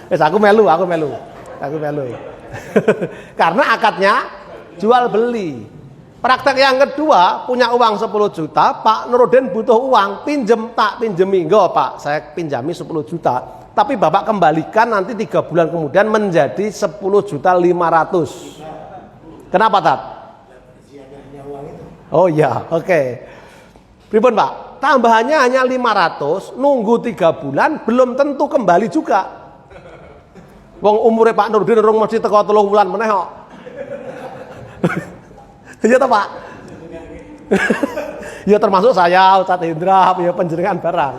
Wes aku melu. Karena akadnya jual beli. Praktek yang kedua, punya uang 10 juta, Pak Nurudin butuh uang, pinjem, tak pinjemi. Enggak Pak, saya pinjami 10 juta. Tapi Bapak kembalikan nanti 3 bulan kemudian menjadi 10.500.000. Kenapa Tat? Oh iya, oke. Pripun Pak? Tambahannya hanya 500, nunggu 3 bulan belum tentu kembali juga. Wong umure Pak Nurudin urung mesti teko 3 wulan meneh kok. Iya toh Pak? Ya termasuk saya, Ustadz Indra, ya penjaringan barang.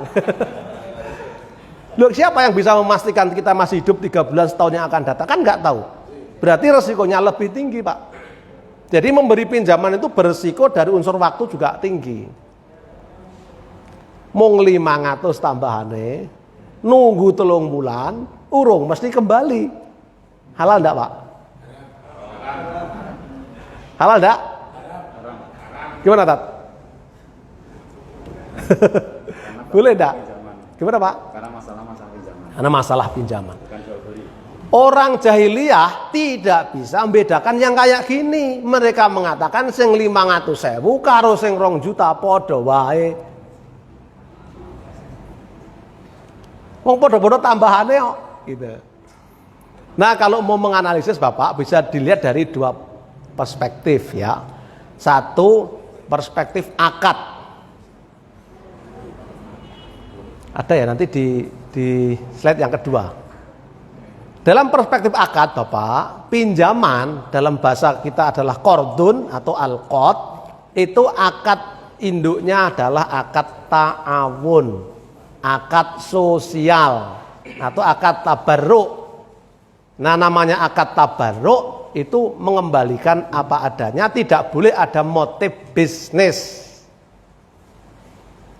Loh, siapa yang bisa memastikan kita masih hidup 3 bulan setahun yang akan datang? Kan nggak tahu. Berarti resikonya lebih tinggi Pak. Jadi memberi pinjaman itu beresiko dari unsur waktu juga tinggi. Mung 500 tambahane, nunggu 3 bulan, urung mesti kembali. Halal enggak Pak? Halal enggak? Gimana Tat? Boleh enggak? Gimana Pak? Karena masalah pinjaman. Karena masalah pinjaman. Bukan jual beli. Orang jahiliyah tidak bisa membedakan yang kayak gini. Mereka mengatakan sing 500.000 karo sing 2 juta padha wae. Wong padha-padha tambahane kok gitu. Nah, kalau mau menganalisis Bapak bisa dilihat dari 2 perspektif ya. Satu, perspektif akad. Ada ya nanti di slide yang kedua. Dalam perspektif akad Bapak, pinjaman dalam bahasa kita adalah qardun atau al-qard, itu akad induknya adalah akad ta'awun, akad sosial atau akad tabarruk. Nah, namanya akad tabarruk itu mengembalikan apa adanya, tidak boleh ada motif bisnis.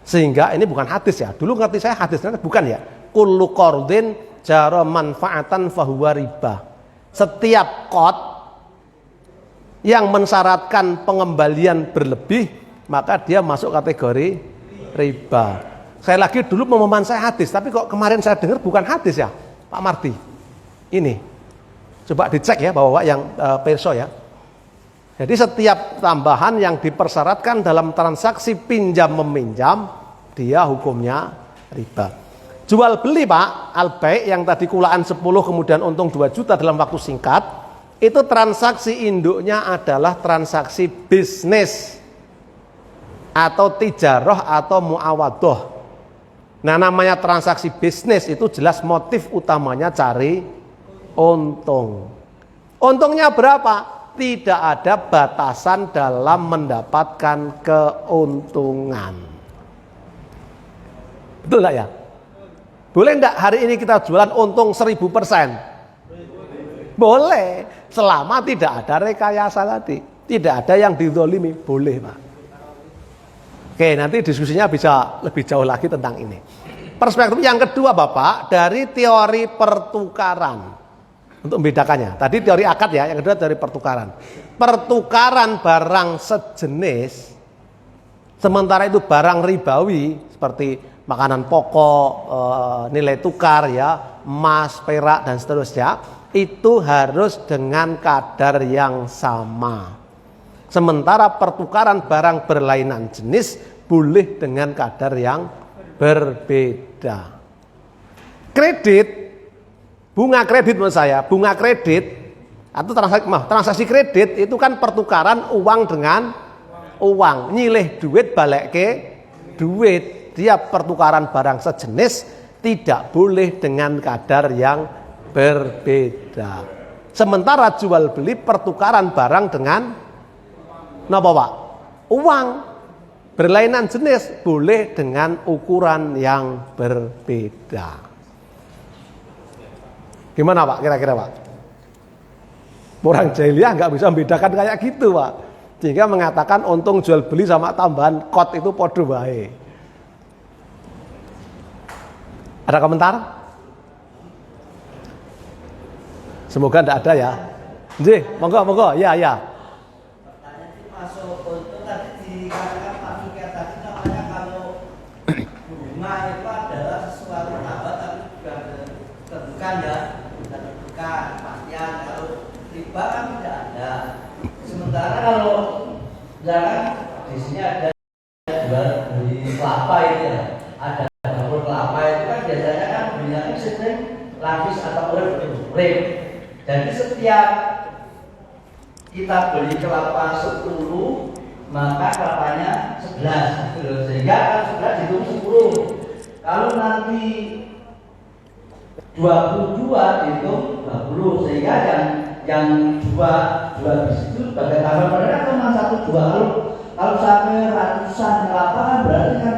Sehingga ini bukan hadis ya. Dulu ngerti saya hadisnya bukan ya. Kullu qardin jara manfaatan fahuwa riba. Setiap qard yang mensyaratkan pengembalian berlebih, maka dia masuk kategori riba. Saya lagi dulu pemahaman saya hadis, tapi kok kemarin saya dengar bukan hadis ya, Pak Marti. Ini coba dicek ya Bapak yang perso ya. Jadi setiap tambahan yang dipersyaratkan dalam transaksi pinjam meminjam, dia hukumnya riba. Jual beli Pak, al-bai' yang tadi kulaan 10 kemudian untung 2 juta dalam waktu singkat, itu transaksi induknya adalah transaksi bisnis atau tijarah atau muawadoh. Nah, namanya transaksi bisnis itu jelas motif utamanya cari untung. Untungnya berapa? Tidak ada batasan dalam mendapatkan keuntungan. Betul enggak ya? Boleh enggak hari ini kita jualan untung 1000%? Boleh, selama tidak ada rekayasa tadi, tidak ada yang dizolimi, boleh Pak. Oke, nanti diskusinya bisa lebih jauh lagi tentang ini. Perspektif yang kedua Bapak, dari teori pertukaran. Untuk membedakannya, tadi teori akad ya, yang kedua teori pertukaran. Pertukaran barang sejenis, sementara itu barang ribawi seperti makanan pokok, nilai tukar ya, emas, perak dan seterusnya, itu harus dengan kadar yang sama. Sementara pertukaran barang berlainan jenis boleh dengan kadar yang berbeda. Kredit, bunga kredit menurut saya, bunga kredit atau transaksi kredit itu kan pertukaran uang dengan uang, nyilih duit balik ke duit. Dia pertukaran barang sejenis tidak boleh dengan kadar yang berbeda. Sementara jual beli pertukaran barang dengan napa Pak? Uang berlainan jenis boleh dengan ukuran yang berbeda. Gimana Pak kira-kira Pak? Orang jahiliyah nggak bisa membedakan kayak gitu Pak. Sehingga mengatakan untung jual beli sama tambahan kot itu podo wae. Ada komentar? Semoga tidak ada ya. Nggih, monggo, ya. Masuk untung tadi dikatakan Pak Fikir tadi namanya kalau bunga itu adalah sesuatu tambah tapi juga ada Terbuka ya, terbuka kepastian. Kalau riba kan tidak ada. Sementara kalau misalkan di sini ada jual beli kelapa itu ya, ada dapur kelapa itu kan biasanya kan belinya sistem lapis atau rem. Jadi setiap kita beli kelapa 10, maka kelapanya 11 gitu loh. Sehingga kalau 11 dihitung 10. Kalau nanti 22 dihitung 20. Sehingga yang dua bis itu sebagai tambahan mereka cuma 1, 2. Kalau sampai ratusan kelapa kan berarti kan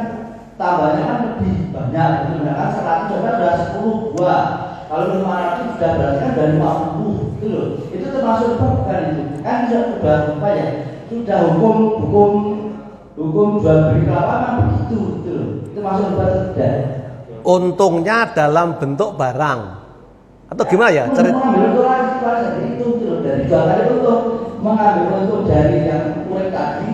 tambahnya kan lebih banyak. Kan 100 sudah 10 buah. Kalau 500 sudah berarti kan dari 50 gitu loh. Itu termasuk bukan itu. Kan sudah apa ya? Sudah hukum jual beli kelapa kan begitu gitu loh. Itu masuk tidak. Untungnya dalam bentuk barang atau gimana ya? Mengambil untung dari itu gitu loh. Dari jual tadi untung, mengambil untung dari yang kulit tadi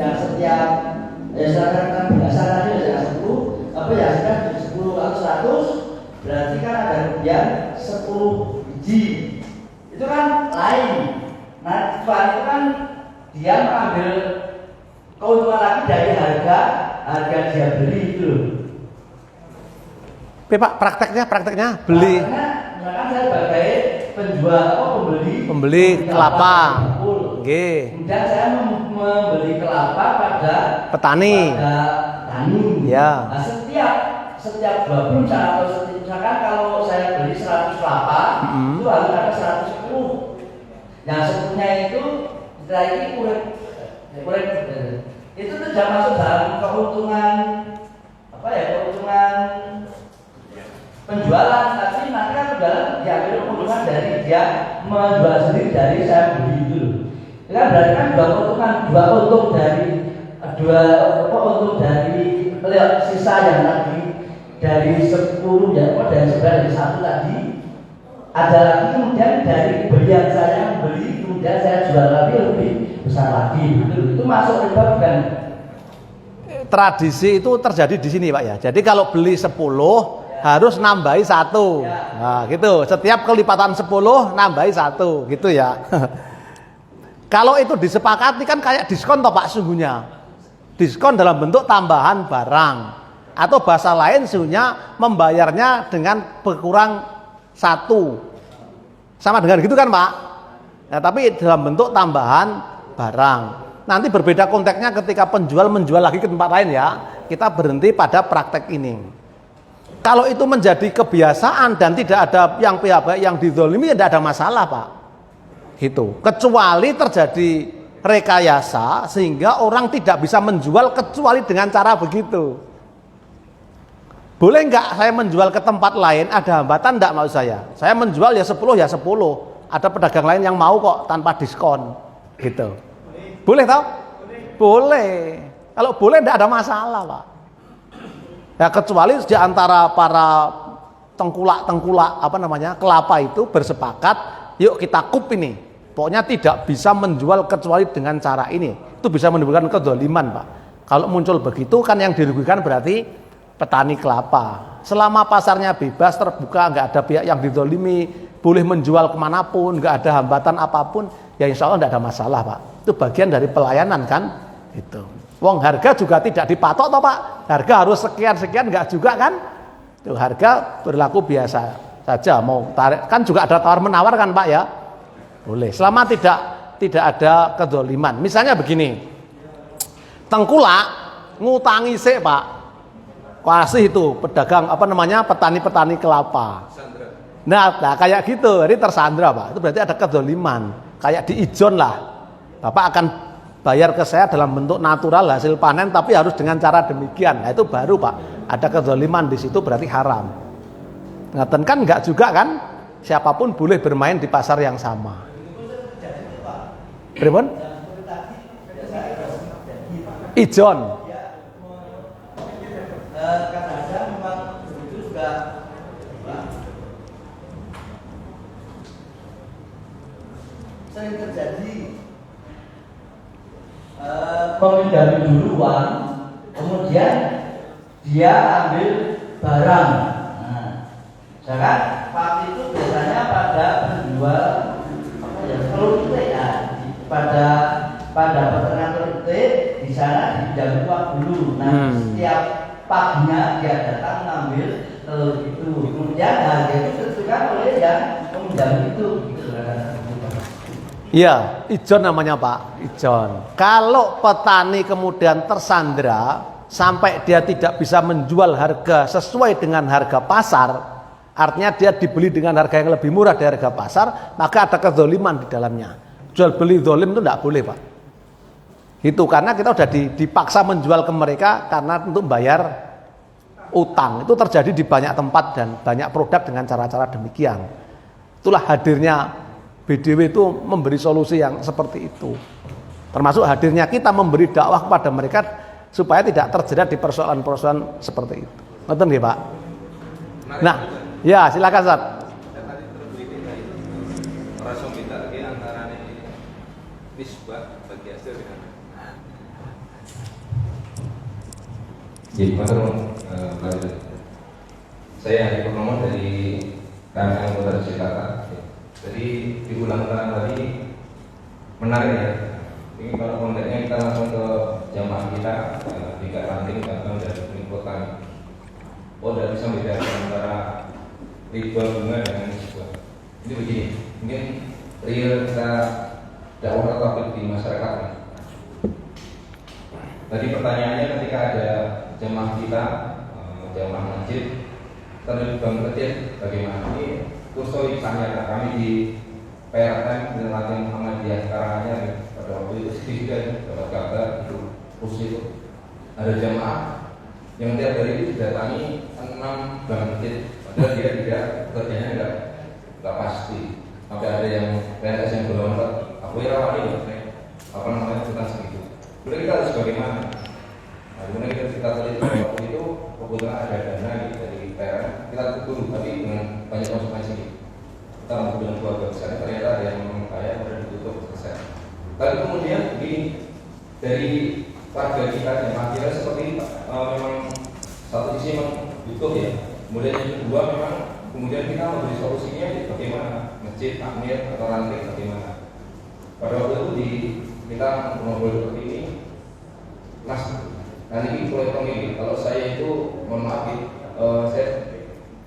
yang setiap kan biasa tadi ada 10, apa ya sudah 10 atau 100 berarti kan ada kemudian 10 biji. Itu kan lain. Nah, Tuhan itu kan dia mengambil keuntungan lagi dari harga dia beli itu loh. Pak, prakteknya beli. Misalkan saya sebagai penjual atau pembeli kelapa. Kemudian saya membeli kelapa pada petani. Ya. Nah, setiap 20 atau misalkan kalau saya beli 100 kelapa, itu harus ada 110. Yang 10-nya itu setelah ini kulit itu tidak masuk dalam keuntungan keuntungan penjualan, tapi nanti kan penjualan diambil keuntungan dari dia menjual sendiri dari saya beli itu loh. Itu kan berarti kan dua untung dari sisa yang tadi dari 10 ya, dari 11 dari 1 tadi. Ada lagi kemudian dari belian saya beli, kemudian saya jual lagi lebih besar lagi. Itu masuk riba bukan? Tradisi itu terjadi di sini Pak ya. Jadi kalau beli 10 harus nambahi 1. Nah, gitu. Setiap kelipatan 10 nambahi 1, gitu ya. Kalau itu disepakati kan kayak diskon toh Pak sungguhnya. Diskon dalam bentuk tambahan barang. Atau bahasa lain sungguhnya membayarnya dengan berkurang 1. Sama dengan gitu kan Pak? Nah, tapi dalam bentuk tambahan barang. Nanti berbeda konteksnya ketika penjual menjual lagi ke tempat lain ya. Kita berhenti pada praktek ini. Kalau itu menjadi kebiasaan dan tidak ada yang pihak yang dizolimi, tidak ada masalah Pak. Gitu. Kecuali terjadi rekayasa sehingga orang tidak bisa menjual kecuali dengan cara begitu. Boleh nggak saya menjual ke tempat lain, ada hambatan enggak mau saya? Saya menjual ya 10 ya 10. Ada pedagang lain yang mau kok tanpa diskon. Gitu. Boleh tau? Boleh. Kalau boleh enggak ada masalah Pak. Ya kecuali di antara para tengkulak kelapa itu bersepakat, yuk kita kup ini. Pokoknya tidak bisa menjual kecuali dengan cara ini. Itu bisa menimbulkan kedzaliman Pak. Kalau muncul begitu kan yang dirugikan berarti petani kelapa. Selama pasarnya bebas, terbuka, nggak ada pihak yang dizolimi, boleh menjual kemanapun, nggak ada hambatan apapun, ya insya Allah nggak ada masalah Pak. Itu bagian dari pelayanan kan, itu. Wong harga juga tidak dipatok toh Pak. Harga harus sekian nggak juga kan? Itu harga berlaku biasa saja. Mau tarik kan juga ada tawar menawar kan Pak ya? Boleh. Selama tidak ada kedzaliman. Misalnya begini, tengkulak ngutangi sik Pak. Kasih itu pedagang petani kelapa. Nah kayak gitu, jadi tersandra Pak. Itu berarti ada kedzaliman. Kayak di ijon lah. Bapak akan bayar ke saya dalam bentuk natural hasil panen, tapi harus dengan cara demikian. Nah itu baru Pak. Ada kedzaliman di situ berarti haram. Ngaten kan enggak juga kan? Siapapun boleh bermain di pasar yang sama. Pripun? Ijon. Kadang-kadang memang begitu juga sering terjadi pemindai duluan, kemudian dia ambil barang. Nah, misalkan fakir itu biasanya pada penjual apa ya, telur itik ya, pada peternak telur itik di sana dijam uang dulu. Nah, setiap paginya dia datang ngambil telur itu, kemudian harga itu ditentukan oleh yang meminjam itu. Gitu, iya, ijon namanya Pak, ijon. Kalau petani kemudian tersandera sampai dia tidak bisa menjual harga sesuai dengan harga pasar, artinya dia dibeli dengan harga yang lebih murah dari harga pasar, maka ada kezoliman di dalamnya. Jual beli zolim itu tidak boleh Pak. Itu karena kita sudah dipaksa menjual ke mereka karena untuk bayar utang. Itu terjadi di banyak tempat dan banyak produk dengan cara-cara demikian. Itulah hadirnya BDW itu memberi solusi yang seperti itu. Termasuk hadirnya kita memberi dakwah kepada mereka supaya tidak terjerat di persoalan-persoalan seperti itu. Ngerti nggih, Pak? Nah, ya silakan Ustaz. Tadi terbukti tadi rasa minta lagi antara nisbah bagi hasil dengan jadi saya Hari Purnomo dari KML Kota Jakarta. Jadi diulang-ulang tadi menarik ya. Ini kalau konteksnya kita langsung ke jamaah kita tidak ranting bahkan dari kota. Oh, tidak bisa membedakan antara riba bunga dengan nisbah. Ini begini, mungkin real kita dakwah topik di masyarakat. Tadi pertanyaannya ketika ada jamaah kita, jamaah masjid, terus bank kecil, bagaimana? Ini kursus tanya kami di PRM dengan latihan Muhammadiyah Karanganyar pada waktu itu juga dapat kabar itu kursus itu ada jamaah yang tiap hari itu didatangi 6 bank kecil, padahal dia tidak kerjanya nggak pasti. Sampai ada yang PNS yang belum aku rawani apa namanya tentang segitu. Kemudian kita harus bagaimana? Nah, kemudian kita tadi waktu itu kebetulan ada dana dari PRM, kita dulu tapi dengan banyak konsekuensi. Kita mampu dengan keluarga besar, ternyata ada yang memang kaya sudah ditutup selesai. Lalu kemudian dari warga kita dan akhirnya seperti memang satu sisi memang butuh ya. Kemudian yang kedua memang kemudian kita memberi solusinya bagaimana masjid, takmir atau ranting bagaimana. Pada waktu itu kita ngobrol seperti ini, Mas, nanti ini proyek ini. Kalau saya itu mohon maaf, saya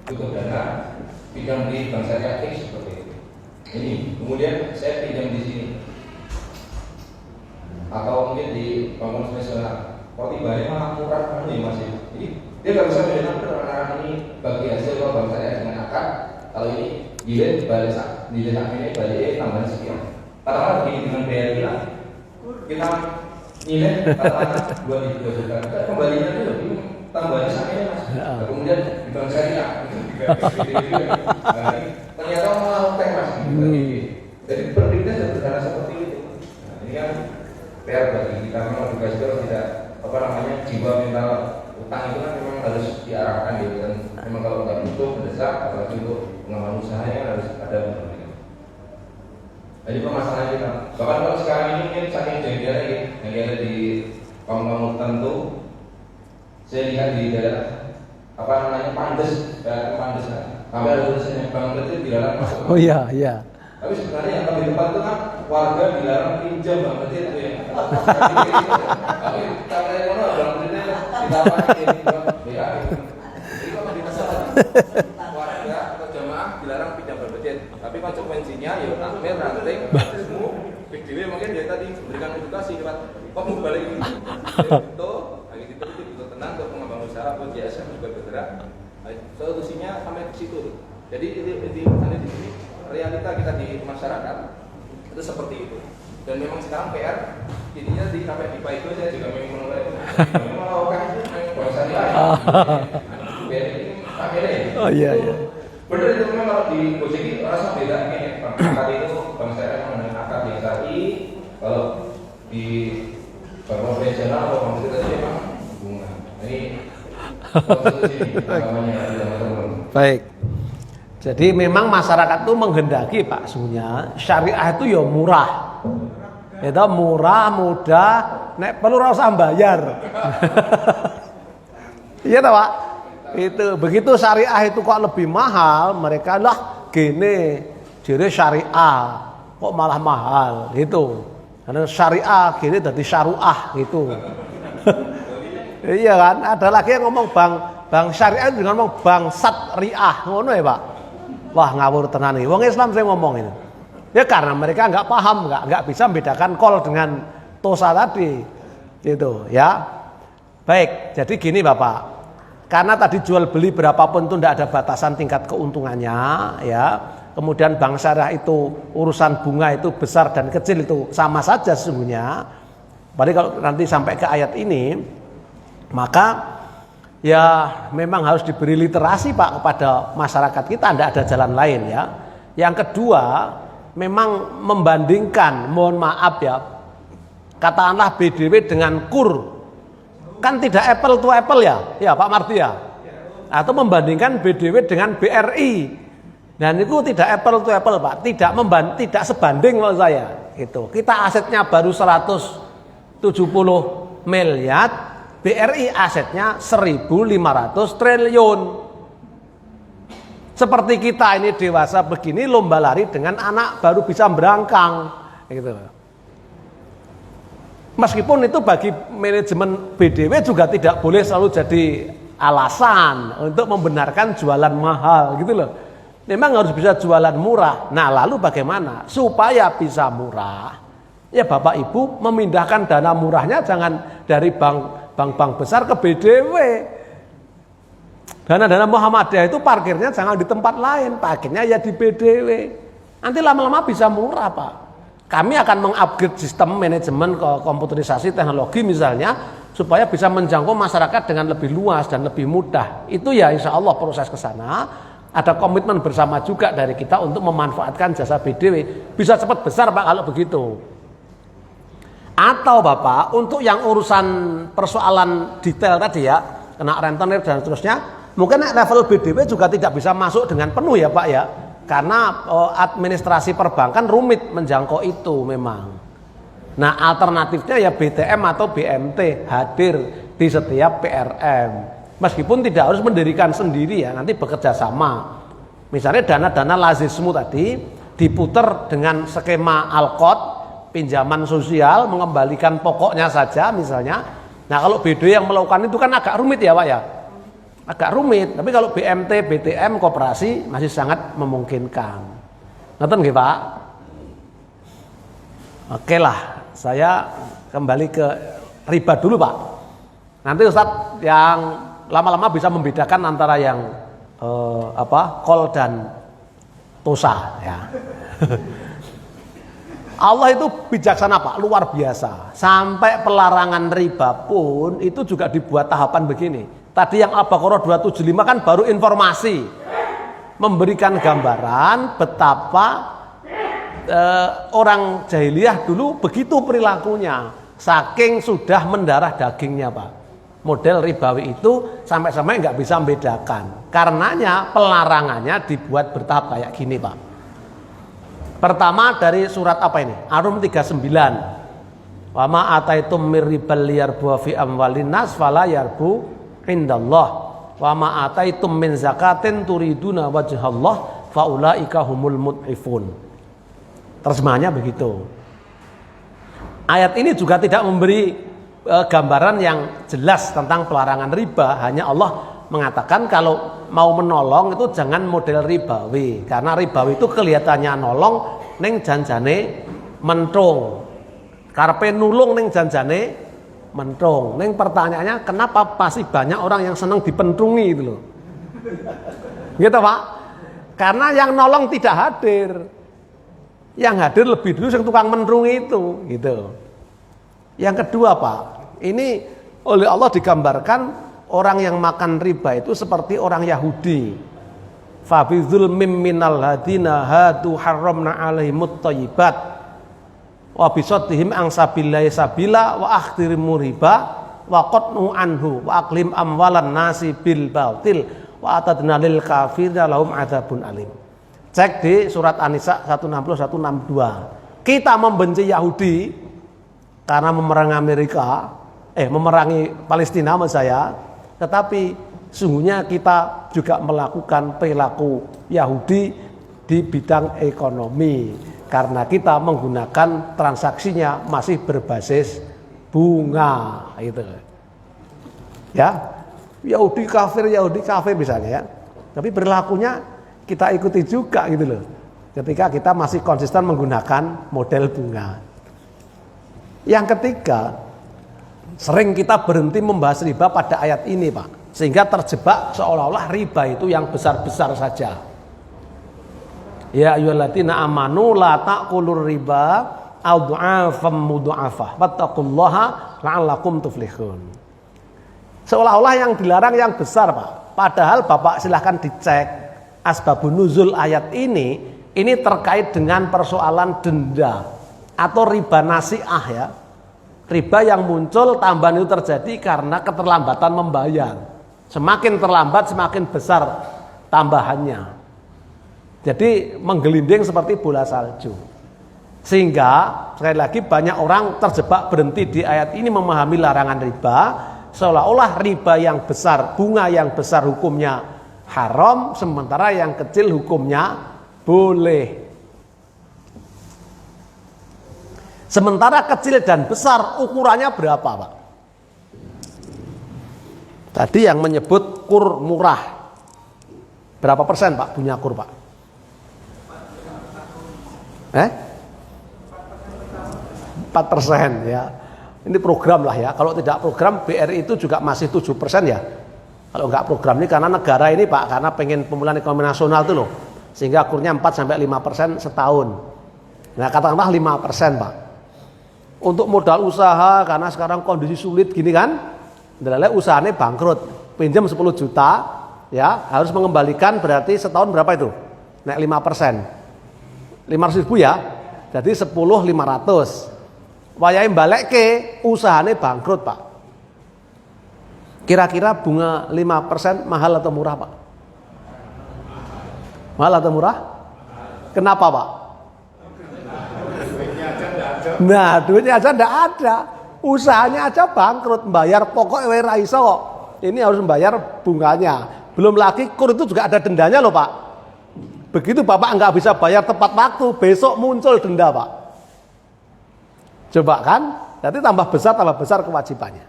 butuh dana pinjam di bank syariah X seperti itu. Ini kemudian saya pinjam di sini atau mungkin di bank konvensional. Kalau tibanya malah murah kan ya Mas. Jadi dia nggak bisa membedakan antara ini bagi hasil kalau bank syariah dengan akad. Kalau ini jilid balik ini balik tambahan sekian. Katakanlah begini dengan BRI kita nilai katakanlah 2 juta, kembalinya itu lebih tambahannya sakitnya Mas. Kemudian di bank syariah itu juga ternyata malah oke Mas. Jadi berpikirnya sederhana seperti itu. Nah, ini kan PR bagi kita memang juga tidak apa namanya jiwa mental utang itu kan memang harus diarahkan gitu kan. Memang kalau nggak butuh mendesak apalagi untuk pengembangan usahanya harus ada benar. Jadi permasalahan kita, bahkan kalau sekarang ini mungkin saking jadinya yang ada di kaum-kaum tertentu, saya lihat di daerah apa namanya Pandes, daerah Pandes kan, sampai ada tulisannya bank kecil dilarang masuk. Oh iya, iya. Tapi sebenarnya yang lebih tepat itu kan warga dilarang pinjam bank kecil itu ya. Tapi kalau yang mana bank kecilnya kita pakai BA. Jadi kalau di masalah warga atau jamaah dilarang pinjam bank kecil. Tapi konsekuensinya ya takmir, ranting, semua PDW mungkin dia tadi memberikan edukasi lewat kok mau balik ini itu lagi itu tenang untuk pengembang usaha buat JSM juga bergerak. Solusinya sampai ke situ. Jadi di sini realita kita di masyarakat itu seperti itu. Dan memang sekarang PR intinya di sampai di itu saya juga memang menolak memang orang itu bahasa lain. Ini pakai. Oh iya iya. Benar itu memang kalau di Gojek rasa beda ini akad itu bank syariah dengan akad yang tadi kalau di bank konvensional atau bank kita itu memang bunga. Ini baik. Jadi memang masyarakat itu menghendaki Pak Sunya syariah itu ya murah. Itu murah, mudah, nek perlu ora usah bayar. Iya toh Pak? Itu begitu syariah itu kok lebih mahal, mereka lah gini, jadi syariah kok malah mahal itu. Karena syariah gini jadi syariah gitu. Iya kan? Ada lagi yang ngomong bang syariah juga ngomong bang satriah, ngono ya Pak. Wah ngawur tenan nih. Wong Islam saya ngomong itu. Ya karena mereka nggak paham, nggak bisa membedakan kol dengan tosa tadi, gitu ya. Baik, jadi gini Bapak. Karena tadi jual beli berapapun itu tidak ada batasan tingkat keuntungannya, ya. Kemudian bank syariah itu urusan bunga itu besar dan kecil itu sama saja sesungguhnya. Berarti kalau nanti sampai ke ayat ini, maka ya memang harus diberi literasi Pak kepada masyarakat kita, tidak ada jalan lain ya. Yang kedua, memang membandingkan, mohon maaf ya, katakanlah BDW dengan KUR. Kan tidak apple to apple ya Pak Marti ya. Atau membandingkan BDW dengan BRI. Dan itu tidak apple to apple Pak, tidak sebanding menurut saya. Itu. Kita asetnya baru 170 miliar, BRI asetnya 1.500 triliun. Seperti kita ini dewasa begini lomba lari dengan anak baru bisa berangkang gitu. Meskipun itu bagi manajemen BDW juga tidak boleh selalu jadi alasan untuk membenarkan jualan mahal gitu loh. Memang harus bisa jualan murah. Nah lalu bagaimana? Supaya bisa murah, ya Bapak Ibu memindahkan dana murahnya jangan dari bank besar ke BDW. Dana Muhammadiyah itu parkirnya jangan di tempat lain, parkirnya ya di BDW. Nanti lama-lama bisa murah Pak. Kami akan mengupgrade sistem manajemen komputerisasi teknologi misalnya supaya bisa menjangkau masyarakat dengan lebih luas dan lebih mudah. Itu ya insya Allah proses ke sana. Ada komitmen bersama juga dari kita untuk memanfaatkan jasa BDW. Bisa cepat besar Pak kalau begitu. Atau Bapak untuk yang urusan persoalan detail tadi ya, kena rentenir dan seterusnya, mungkin level BDW juga tidak bisa masuk dengan penuh ya Pak ya. Karena administrasi perbankan rumit menjangkau itu memang. Nah alternatifnya ya BTM atau BMT hadir di setiap PRM. Meskipun tidak harus mendirikan sendiri ya, nanti bekerja sama. Misalnya dana-dana lazismu tadi diputar dengan skema Alkot, pinjaman sosial, mengembalikan pokoknya saja misalnya. Nah kalau BDW yang melakukan itu kan agak rumit ya Pak ya. Agak rumit, tapi kalau BMT, BTM, koperasi masih sangat memungkinkan. Ngerti nggih Pak? Oke lah, saya kembali ke riba dulu Pak. Nanti Ustadz yang lama-lama bisa membedakan antara yang kol dan tosa ya. Allah itu bijaksana Pak, luar biasa. Sampai pelarangan riba pun itu juga dibuat tahapan begini. Tadi yang Al-Baqarah 275 kan baru informasi, memberikan gambaran betapa orang jahiliyah dulu begitu perilakunya, saking sudah mendarah dagingnya Pak. Model ribawi itu sampai-sampai nggak bisa membedakan. Karenanya pelarangannya dibuat bertahap kayak gini Pak. Pertama dari surat apa ini? Ar-Rum 39. Wa ma ataitum mir ribal liyarbu fi amwalin nas fala yarbu indallah wa ma ataitum min zakatin turiduna wajhallah faulaika humul mud'ifun. Terjemahannya begitu. Ayat ini juga tidak memberi gambaran yang jelas tentang pelarangan riba, hanya Allah mengatakan kalau mau menolong itu jangan model ribawi, karena ribawi itu kelihatannya nolong ning janjane mentung, karepe nulung ning janjane mentung. Ning pertanyaannya kenapa pasti banyak orang yang senang dipentungi itu loh. Gitu Pak. Karena yang nolong tidak hadir. Yang hadir lebih dulu yang tukang mentungi itu, gitu. Yang kedua Pak, ini oleh Allah digambarkan orang yang makan riba itu seperti orang Yahudi. Fa bi dzulmim minal hadina hadu harramna alaihimut thayyibat wa bisaddihim an sabilillahi sabila wa akhdirimur riba wa qatnu anhu wa aqlim amwalan nasi bil batil wa atadna lil kafirina lahum adzabun alim. Cek di surat An-Nisa 160 162. Kita membenci Yahudi karena memerangi memerangi Palestina maksud saya, tetapi sungguhnya kita juga melakukan perilaku Yahudi di bidang ekonomi karena kita menggunakan transaksinya masih berbasis bunga gitu. Ya, Yahudi kafir misalnya ya. Tapi berlakunya kita ikuti juga gitu loh. Ketika kita masih konsisten menggunakan model bunga. Yang ketiga, sering kita berhenti membahas riba pada ayat ini, Pak. Sehingga terjebak seolah-olah riba itu yang besar-besar saja. Ya ayyuhalladzina amanu la ta'kulur riba adha'afam mudha'afah wattaqullaha la'allakum tuflihun. Seolah-olah yang dilarang yang besar, Pak. Padahal Bapak silahkan dicek asbabun nuzul ayat ini terkait dengan persoalan denda atau riba nasi'ah ya. Riba yang muncul tambahan itu terjadi karena keterlambatan membayar. Semakin terlambat semakin besar tambahannya. Jadi menggelinding seperti bola salju. Sehingga sekali lagi banyak orang terjebak berhenti di ayat ini memahami larangan riba. Seolah-olah riba yang besar, bunga yang besar hukumnya haram, sementara yang kecil hukumnya boleh. Sementara kecil dan besar ukurannya berapa, Pak? Tadi yang menyebut kur murah. Berapa persen, Pak, bunga kur, Pak? 4% ya. Ini program lah ya. Kalau tidak program, BRI itu juga masih 7% ya. Kalau enggak program ini karena negara ini, Pak, karena pengen pemulihan ekonomi nasional itu loh. Sehingga kurnya 4-5% setahun. Nah, katakanlah 5%, Pak. Untuk modal usaha karena sekarang kondisi sulit gini kan, adalah usahanya bangkrut, pinjam 10 juta, ya harus mengembalikan berarti setahun berapa itu? Naik 5%, 500 ribu ya, jadi 10.500. Wayahe balik ke usahanya bangkrut, Pak. Kira-kira bunga 5% mahal atau murah, Pak? Mahal atau murah? Kenapa, Pak? Nah, duitnya aja enggak ada. Usahanya aja bangkrut, bayar pokok ra iso kok. Ini harus membayar bunganya. Belum lagi kur itu juga ada dendanya loh, Pak. Begitu Bapak enggak bisa bayar tepat waktu, besok muncul denda, Pak. Coba kan? Jadi tambah besar kewajibannya.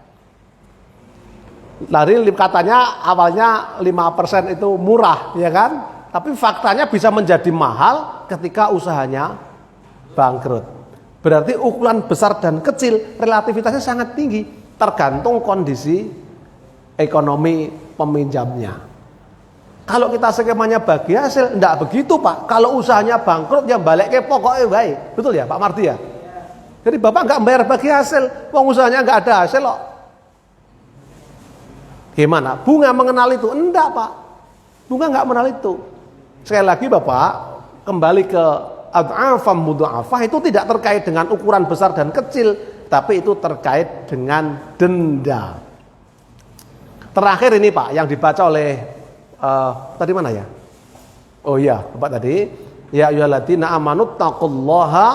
Dari katanya awalnya 5% itu murah, ya kan? Tapi faktanya bisa menjadi mahal ketika usahanya bangkrut. Berarti ukuran besar dan kecil relativitasnya sangat tinggi, tergantung kondisi ekonomi peminjamnya. Kalau kita skemanya bagi hasil, enggak begitu, Pak. Kalau usahanya bangkrut, ya balik ke pokoknya baik. Betul ya, Pak Mardi ya? Jadi Bapak enggak bayar bagi hasil, uang usahanya enggak ada hasil loh. Gimana? Bunga mengenal itu? Enggak, Pak. Bunga enggak mengenal itu. Sekali lagi Bapak, kembali ke ad'afam mudha'afah itu tidak terkait dengan ukuran besar dan kecil, tapi itu terkait dengan denda. Terakhir ini, Pak, yang dibaca oleh tadi mana ya? Oh iya, Bapak tadi, ya ayyuhalladzina amanu taqullaha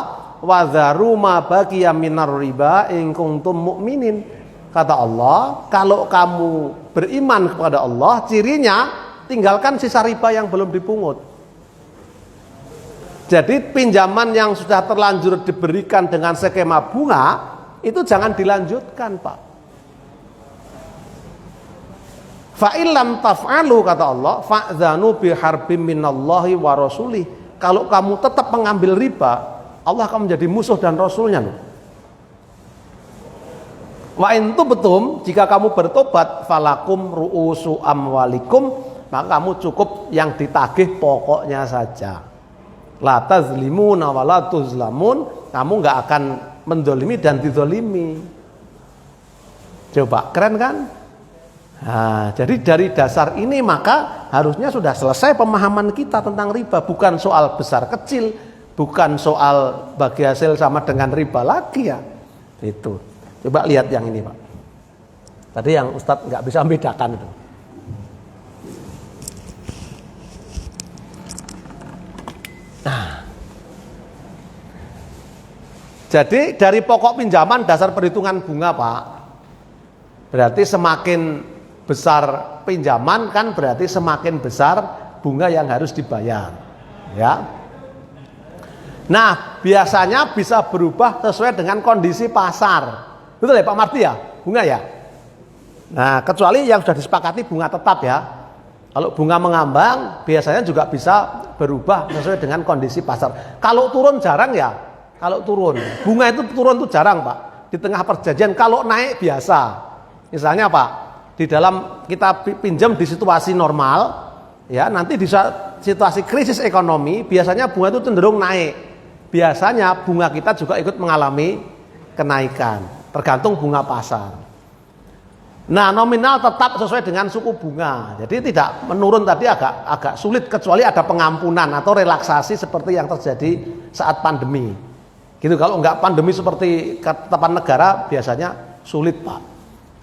wa dzaru ma baqiya minar riba in kuntum mu'minin. Kata Allah, kalau kamu beriman kepada Allah, cirinya tinggalkan sisa riba yang belum dipungut. Jadi pinjaman yang sudah terlanjur diberikan dengan skema bunga itu jangan dilanjutkan, Pak. Fa illam taf'alu kata Allah, fa'dzanu biharbim minallahi wa rasulih. Kalau kamu tetap mengambil riba, Allah akan menjadi musuh dan rasulnya loh. Wa in tubtum, jika kamu bertobat, falakum ru'usu amwalikum, maka kamu cukup yang ditagih pokoknya saja. La tazlimuna wa la tuzlamun, kamu enggak akan mendolimi dan didolimi. Coba, keren kan? Nah, jadi dari dasar ini maka harusnya sudah selesai pemahaman kita tentang riba. Bukan soal besar kecil, bukan soal bagi hasil sama dengan riba lagi ya. Itu. Coba lihat yang ini, Pak. Tadi yang Ustadz nggak bisa membedakan itu. Nah, jadi dari pokok pinjaman dasar perhitungan bunga, Pak, berarti semakin besar pinjaman kan berarti semakin besar bunga yang harus dibayar. Ya. Nah, biasanya bisa berubah sesuai dengan kondisi pasar. Betul ya Pak Marti ya? Bunga ya? Nah, kecuali yang sudah disepakati bunga tetap ya. Kalau bunga mengambang biasanya juga bisa berubah sesuai dengan kondisi pasar. Kalau turun jarang ya. Kalau turun, bunga itu turun itu jarang Pak. Di tengah perjanjian, kalau naik biasa. Misalnya Pak, di dalam kita pinjam di situasi normal, ya nanti di situasi krisis ekonomi biasanya bunga itu cenderung naik. Biasanya bunga kita juga ikut mengalami kenaikan, tergantung bunga pasar. Nah, nominal tetap sesuai dengan suku bunga. Jadi tidak menurun tadi agak sulit kecuali ada pengampunan atau relaksasi seperti yang terjadi saat pandemi. Gitu, kalau enggak pandemi seperti ketetapan negara biasanya sulit Pak.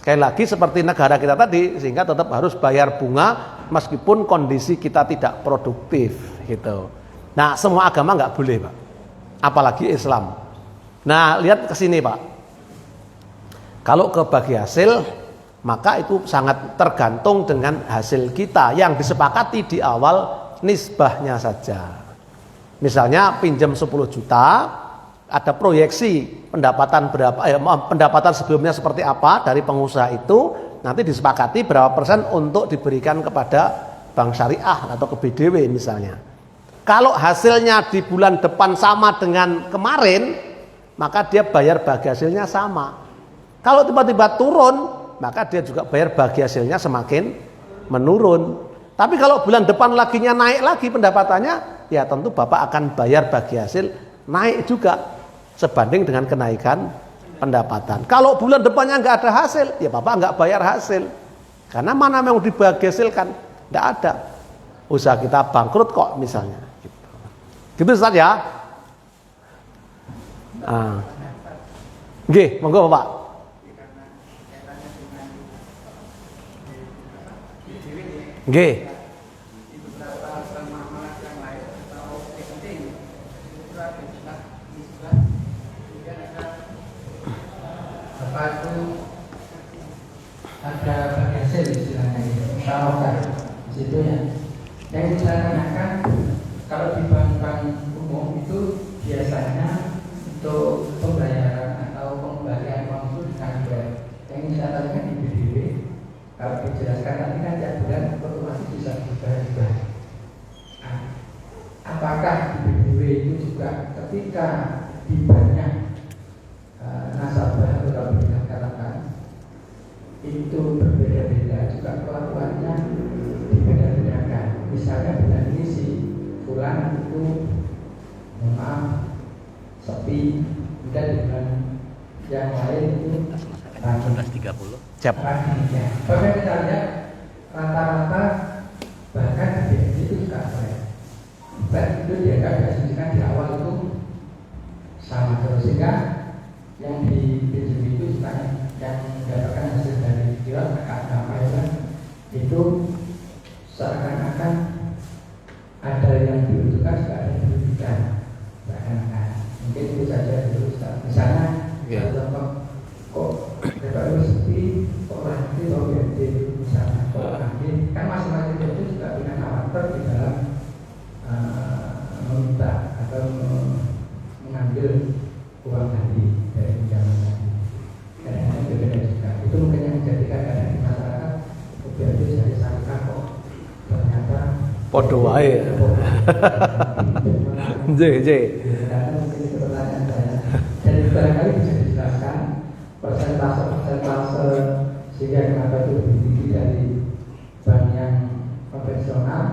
Sekali lagi seperti negara kita tadi, sehingga tetap harus bayar bunga meskipun kondisi kita tidak produktif gitu. Nah, semua agama enggak boleh Pak, apalagi Islam. Nah, lihat ke sini Pak. Kalau ke bagi hasil, maka itu sangat tergantung dengan hasil kita yang disepakati di awal nisbahnya saja. Misalnya pinjam 10 juta, ada proyeksi pendapatan berapa, pendapatan sebelumnya seperti apa dari pengusaha itu, nanti disepakati berapa persen untuk diberikan kepada bank syariah atau ke BDW misalnya. Kalau hasilnya di bulan depan sama dengan kemarin, maka dia bayar bagi hasilnya sama. Kalau tiba-tiba turun, maka dia juga bayar bagi hasilnya semakin menurun. Tapi kalau bulan depan laginya naik lagi pendapatannya, ya tentu Bapak akan bayar bagi hasil naik juga sebanding dengan kenaikan pendapatan. Kalau bulan depannya nggak ada hasil, ya Bapak nggak bayar hasil. Karena mana yang dibagi hasilkan? Nggak ada. Usaha kita bangkrut kok misalnya. Gitu Ustaz ya. Nggih, monggo Bapak. Nggih. Bapak itu ada bagi hasil istilahnya musyawarah di situ ya. Yang saya tanyakan, kalau di bank-bank umum itu biasanya untuk pembayaran atau pengembalian uang itu dengan web. Yang saya tanyakan di BDW, kalau dijelaskan nanti kan tiap bulan otomatis bisa dibayar juga. Nah, apakah di BDW itu juga ketika di banknya nasabah atau kalau kita katakan itu berbeda-beda juga kelakuannya dibeda-bedakan. Misalnya bulan ini si fulan itu maaf sepi, dan di bulan yang lain itu 18.30 Siap. Bahkan kita lihat rata-rata bahkan di BNI itu juga baik. Baik itu dia nggak asumsikan di awal itu sama terus, sehingga yang di BJB itu yang mendapatkan hasil dari jual itu seakan-akan ada yang dibutuhkan juga ada yang dibutuhkan. Mungkin itu saja dulu. Misalnya contoh kok PPU sepi, kok nanti kok BND misalnya kok nanti kan masing-masing itu juga punya karakter di dalam meminta atau mengambil uang tadi dari pinjaman tadi. Kadang-kadang berbeda juga. Itu mungkin yang menjadikan kadang di masyarakat BND dari syariah kok ternyata Podo wae. Nggih. Mungkin itu pertanyaan saya. Jadi barangkali bisa dijelaskan persentase sehingga kenapa itu lebih tinggi dari bank yang konvensional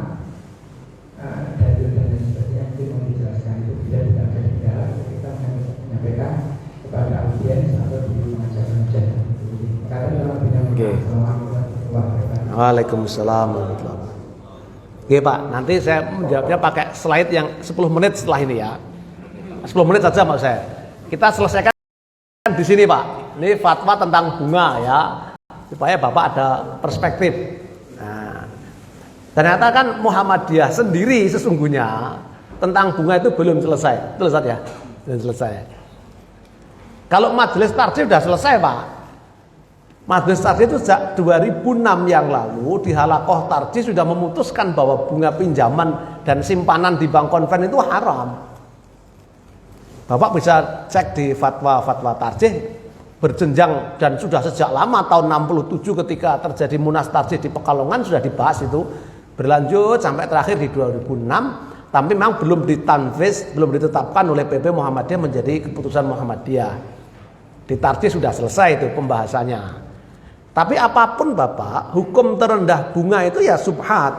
dan sebagainya. Mungkin mau dijelaskan itu tidak jadi dalam kita menyampaikan kepada audiens atau di pengajar-pengajar. Karena dalam bidang Waalaikumsalam warahmatullahi wabarakatuh. Oke Pak, nanti saya menjawabnya pakai slide yang 10 menit setelah ini ya. 10 menit saja maksud saya. Kita selesaikan di sini Pak. Ini fatwa tentang bunga ya, supaya Bapak ada perspektif. Nah, ternyata kan Muhammadiyah sendiri sesungguhnya tentang bunga itu belum selesai. Betul Ustaz ya? Belum selesai. Kalau majelis tarjih sudah selesai Pak. Majelis Tarjih itu sejak 2006 yang lalu di Halaqah Tarjih sudah memutuskan bahwa bunga pinjaman dan simpanan di bank konven itu haram. Bapak bisa cek di fatwa-fatwa Tarjih berjenjang dan sudah sejak lama tahun 67 ketika terjadi Munas Tarjih di Pekalongan sudah dibahas itu, berlanjut sampai terakhir di 2006, tapi memang belum ditanfiz, belum ditetapkan oleh PP Muhammadiyah menjadi keputusan Muhammadiyah. Di Tarjih sudah selesai itu pembahasannya. Tapi apapun Bapak, hukum terendah bunga itu ya subhat.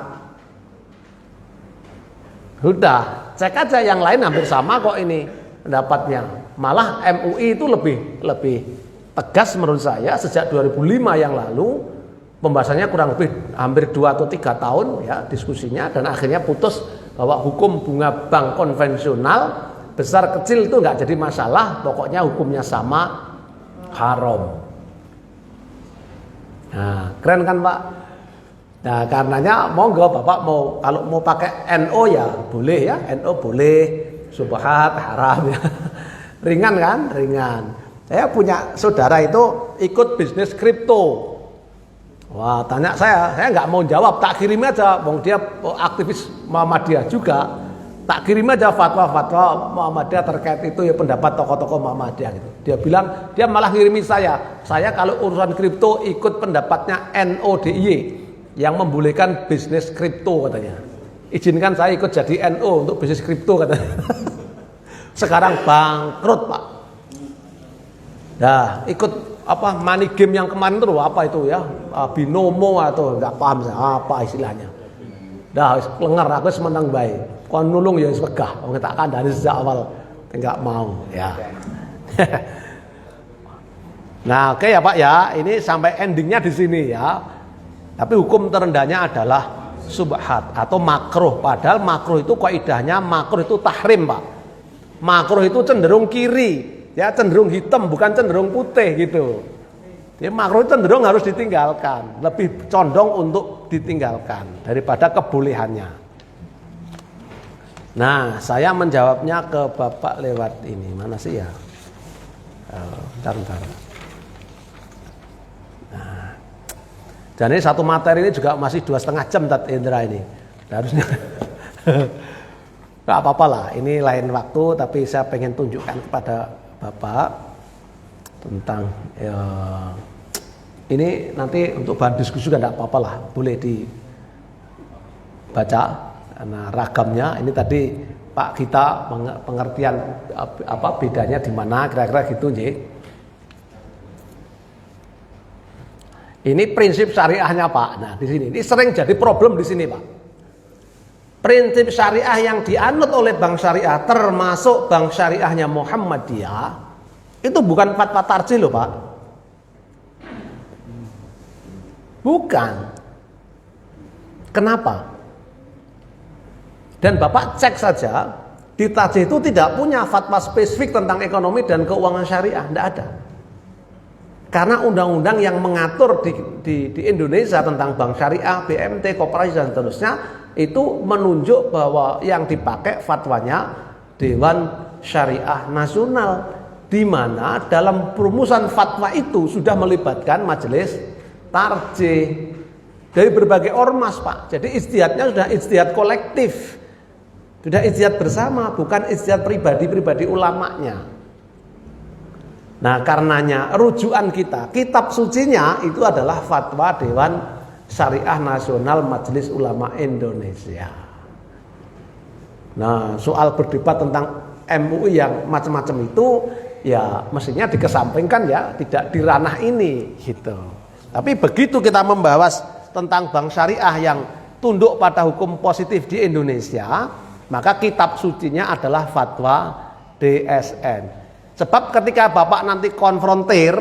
Sudah, cek aja yang lain hampir sama kok ini pendapatnya. Malah MUI itu lebih tegas menurut saya sejak 2005 yang lalu. Pembahasannya kurang lebih hampir 2 atau 3 tahun ya diskusinya, dan akhirnya putus bahwa hukum bunga bank konvensional besar kecil itu nggak jadi masalah, pokoknya hukumnya sama, haram. Nah, keren kan Pak? Nah, karenanya monggo Bapak mau kalau mau pakai NO ya boleh ya, NO boleh, subhat haram ya. Ringan kan? Ringan. Saya punya saudara itu ikut bisnis kripto. Wah, tanya saya nggak mau jawab, tak kirim aja, bang dia aktivis Muhammadiyah juga. Tak kirim aja fatwa-fatwa Muhammadiyah terkait itu ya, pendapat tokoh-tokoh Muhammadiyah gitu. Dia bilang, dia malah ngirimi saya kalau urusan kripto ikut pendapatnya NODIY yang membolehkan bisnis kripto katanya. Izinkan saya ikut jadi NO untuk bisnis kripto katanya. Sekarang bangkrut Pak. Nah, ikut apa money game yang kemarin itu apa itu ya? Binomo atau enggak paham saya apa istilahnya. Dah lengar aku semenang baik. Kon nulung ya wis wegah, wong tak kandhani sejak awal enggak mau ya. Nah, oke ya Pak ya, ini sampai endingnya di sini ya. Tapi hukum terendahnya adalah subhat atau makruh. Padahal makruh itu kaidahnya makruh itu tahrim Pak. Makruh itu cenderung kiri, ya cenderung hitam bukan cenderung putih gitu. Jadi makruh cenderung harus ditinggalkan, lebih condong untuk ditinggalkan daripada kebolehannya. Nah, saya menjawabnya ke Bapak lewat ini. Mana sih ya? Bentar. Nah, dan ini satu materi ini juga masih 2,5 jam Tat Indra ini. Harusnya nggak apa-apa lah. Ini lain waktu, tapi saya pengen tunjukkan kepada Bapak tentang ini nanti untuk bahan diskusi juga nggak apa-apa lah. Boleh dibaca. Nah, ragamnya ini tadi Pak kita pengertian apa bedanya di mana kira-kira gitu nggih. Ini prinsip syariahnya Pak. Nah, di sini ini sering jadi problem di sini Pak. Prinsip syariah yang dianut oleh bank syariah termasuk bank syariahnya Muhammadiyah itu bukan fatwa tarjih loh Pak. Bukan. Kenapa? Dan Bapak cek saja, di Tarjih itu tidak punya fatwa spesifik tentang ekonomi dan keuangan syariah, tidak ada. Karena undang-undang yang mengatur di Indonesia tentang bank syariah, BMT, koperasi dan seterusnya itu menunjuk bahwa yang dipakai fatwanya Dewan Syariah Nasional, di mana dalam perumusan fatwa itu sudah melibatkan majelis tarjih dari berbagai ormas Pak. Jadi ijtihadnya sudah ijtihad kolektif. Sudah ijtihad bersama, bukan ijtihad pribadi-pribadi ulamanya. Nah, karenanya rujukan kita, kitab sucinya itu adalah fatwa Dewan Syariah Nasional Majelis Ulama Indonesia. Nah, soal berdebat tentang MUI yang macam-macam itu ya mestinya dikesampingkan ya, tidak di ranah ini gitu. Tapi begitu kita membahas tentang bank syariah yang tunduk pada hukum positif di Indonesia, maka kitab sucinya adalah fatwa DSN. Sebab ketika Bapak nanti konfrontir,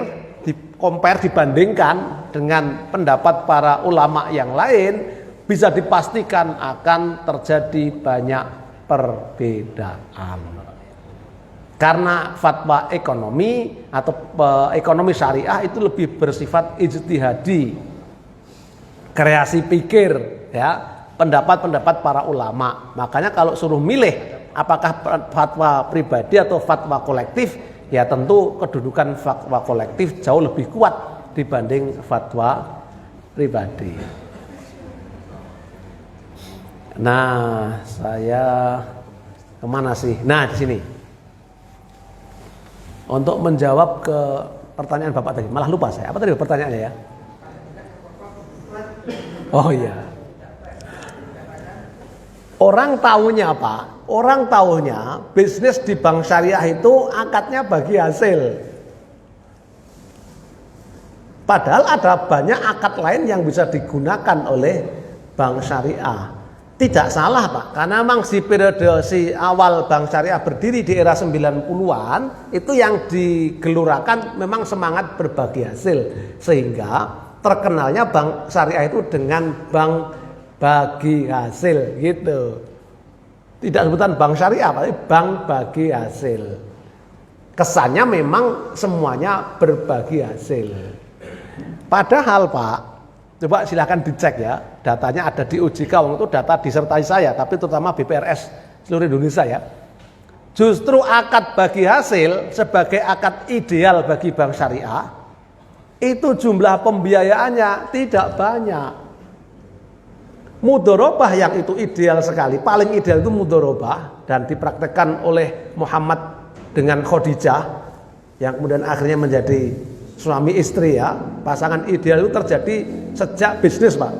dibandingkan dengan pendapat para ulama yang lain, bisa dipastikan akan terjadi banyak perbedaan. Karena fatwa ekonomi atau ekonomi syariah itu lebih bersifat ijtihadi, kreasi pikir ya, pendapat-pendapat para ulama. Makanya kalau suruh milih apakah fatwa pribadi atau fatwa kolektif, ya tentu kedudukan fatwa kolektif jauh lebih kuat dibanding fatwa pribadi. Nah, saya kemana sih? Nah, di sini. Untuk menjawab ke pertanyaan Bapak tadi, malah lupa saya. Apa tadi pertanyaannya ya? Oh iya. Orang tahunya apa? Orang tahunya bisnis di bank syariah itu akadnya bagi hasil. Padahal ada banyak akad lain yang bisa digunakan oleh bank syariah. Tidak salah Pak, karena memang si awal bank syariah berdiri di era 90-an itu yang digelurakan memang semangat berbagi hasil, sehingga terkenalnya bank syariah itu dengan bank bagi hasil gitu. Tidak sebutan bank syariah, tapi bank bagi hasil. Kesannya memang semuanya berbagi hasil. Padahal Pak, coba silahkan dicek ya, datanya ada di OJK, itu data disertai saya, tapi terutama BPRS seluruh Indonesia ya. Justru akad bagi hasil sebagai akad ideal bagi bank syariah, itu jumlah pembiayaannya tidak banyak. Mudharabah yang itu ideal sekali, paling ideal itu mudharabah, dan dipraktekkan oleh Muhammad dengan Khadijah, yang kemudian akhirnya menjadi suami istri ya. Pasangan ideal itu terjadi sejak bisnis Pak.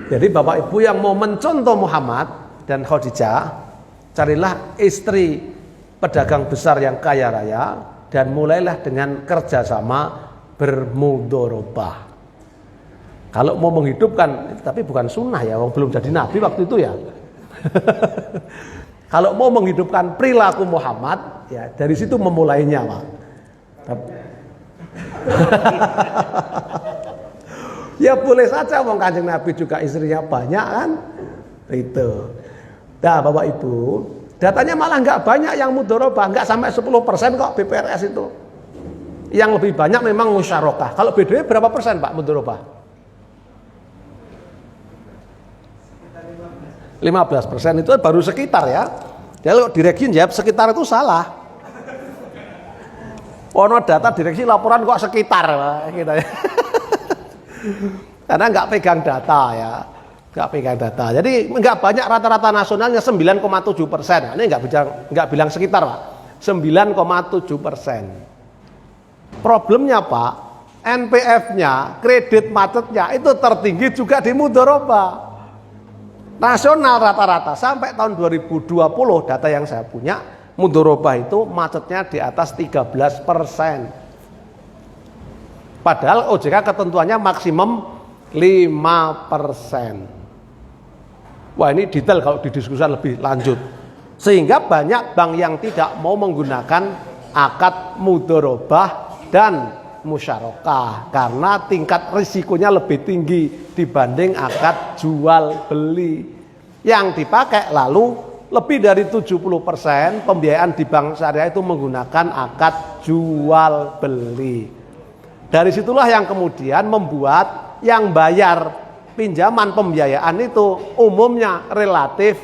Jadi Bapak Ibu yang mau mencontoh Muhammad dan Khadijah, carilah istri pedagang besar yang kaya raya dan mulailah dengan kerjasama bermudharabah. Kalau mau menghidupkan, tapi bukan sunnah ya, belum jadi nabi waktu itu ya. Kalau mau menghidupkan perilaku Muhammad, ya dari situ memulainya Pak. Ya boleh saja wong Kanjeng Nabi juga istrinya banyak kan, itu. Nah Bapak Ibu, datanya malah nggak banyak yang mudharabah, nggak sampai 10% kok BPRS itu. Yang lebih banyak memang musyarakah. Kalau BDW berapa persen Pak mudharabah? 15% itu baru sekitar ya. Kalau direksi jawab sekitar itu salah. Ono data direksi laporan kok sekitar gitu ya. Karena nggak pegang data ya, nggak pegang data. Jadi nggak banyak, rata-rata nasionalnya 9,7%. Ini nggak bilang sekitar Pak, 9,7%. Problemnya Pak, NPF-nya, kredit macetnya itu tertinggi juga di mudharabah. Nasional rata-rata sampai tahun 2020 data yang saya punya, mudharabah itu macetnya di atas 13%. Padahal OJK ketentuannya maksimum 5%. Wah ini detail kalau didiskusikan lebih lanjut. Sehingga banyak bank yang tidak mau menggunakan akad mudharabah dan musyarakah karena tingkat risikonya lebih tinggi dibanding akad jual beli. Yang dipakai lalu lebih dari 70% pembiayaan di bank syariah itu menggunakan akad jual beli. Dari situlah yang kemudian membuat yang bayar pinjaman pembiayaan itu umumnya relatif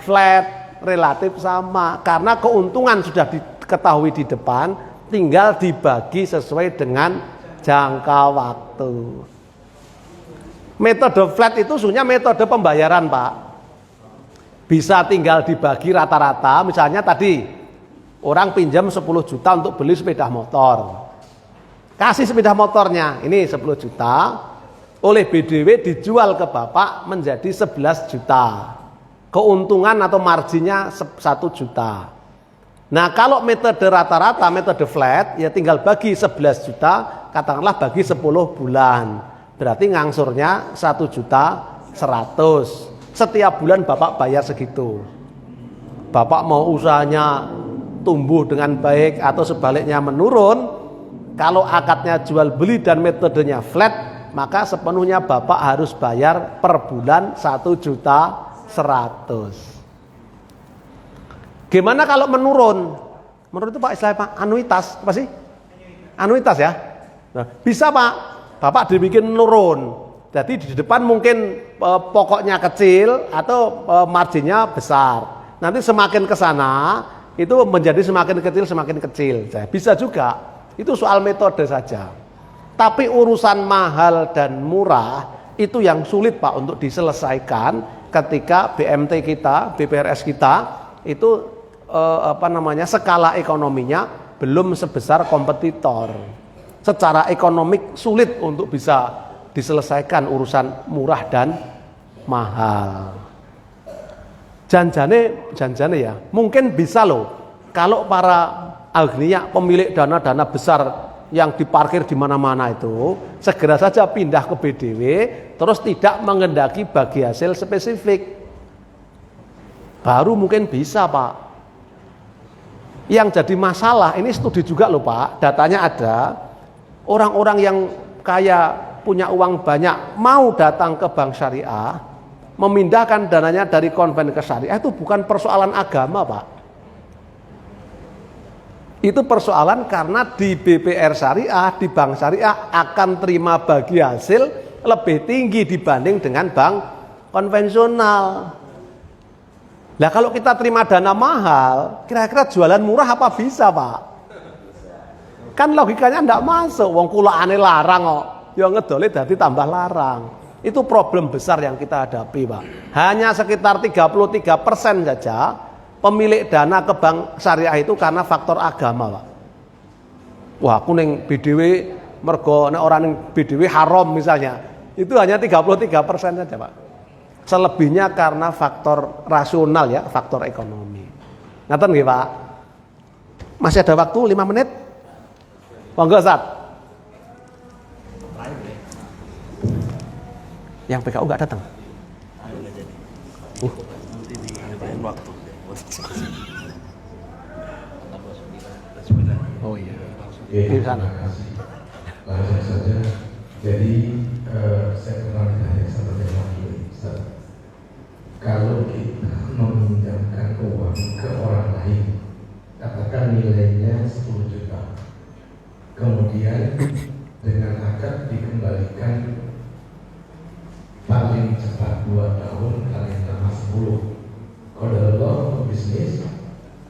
flat, relatif sama, karena keuntungan sudah diketahui di depan, tinggal dibagi sesuai dengan jangka waktu. Metode flat itu sebenarnya metode pembayaran Pak, bisa tinggal dibagi rata-rata. Misalnya tadi orang pinjam 10 juta untuk beli sepeda motor, kasih sepeda motornya ini 10 juta, oleh BDW dijual ke Bapak menjadi 11 juta. Keuntungan atau marginnya 1 juta. Nah kalau metode rata-rata, metode flat, ya tinggal bagi 11 juta, katakanlah bagi 10 bulan. Berarti ngangsurnya 1 juta 100. Setiap bulan Bapak bayar segitu. Bapak mau usahanya tumbuh dengan baik atau sebaliknya menurun, kalau akadnya jual beli dan metodenya flat, maka sepenuhnya Bapak harus bayar per bulan 1 juta 100. Gimana kalau menurun? Menurun itu Pak istilahnya Pak anuitas, apa sih? Anuitas ya. Nah, bisa Pak, Bapak dibikin menurun. Jadi di depan mungkin pokoknya kecil atau marginnya besar. Nanti semakin ke sana itu menjadi semakin kecil. Bisa juga. Itu soal metode saja. Tapi urusan mahal dan murah itu yang sulit Pak untuk diselesaikan ketika BMT kita, BPRS kita itu skala ekonominya belum sebesar kompetitor. Secara ekonomik sulit untuk bisa diselesaikan urusan murah dan mahal. Janjane ya, mungkin bisa loh kalau para agniya pemilik dana-dana besar yang diparkir di mana-mana itu segera saja pindah ke BDW, terus tidak mengendaki bagi hasil spesifik. Baru mungkin bisa Pak. Yang jadi masalah, ini studi juga loh Pak, datanya ada, orang-orang yang kaya punya uang banyak mau datang ke bank syariah, memindahkan dananya dari konven ke syariah, itu bukan persoalan agama Pak. Itu persoalan karena di BPR syariah, di bank syariah akan terima bagi hasil lebih tinggi dibanding dengan bank konvensional. Nah kalau kita terima dana mahal, kira-kira jualan murah apa bisa Pak? Kan logikanya enggak masuk, wong kulaane larang kok, ya ngedole dadi tambah larang. Itu problem besar yang kita hadapi Pak. Hanya sekitar 33% saja pemilik dana ke bank syariah itu karena faktor agama Pak. Wah aku neng BDW mergo nek orang neng BDW haram misalnya, itu hanya 33% saja Pak. Selebihnya karena faktor rasional ya, faktor ekonomi. Ngaten nggih Pak? Masih ada waktu 5 menit? Monggo Ustaz. Yang PKU nggak datang? Waktu. Oh iya. Di sana. Langsung saja. Jadi saya pernah ditanya sama teman Ustaz, kalau kita meminjamkan uang ke orang lain, katakan nilainya 10 juta, kemudian dengan akad dikembalikan paling cepat 2 tahun, paling lama 10. Qadarullah bisnis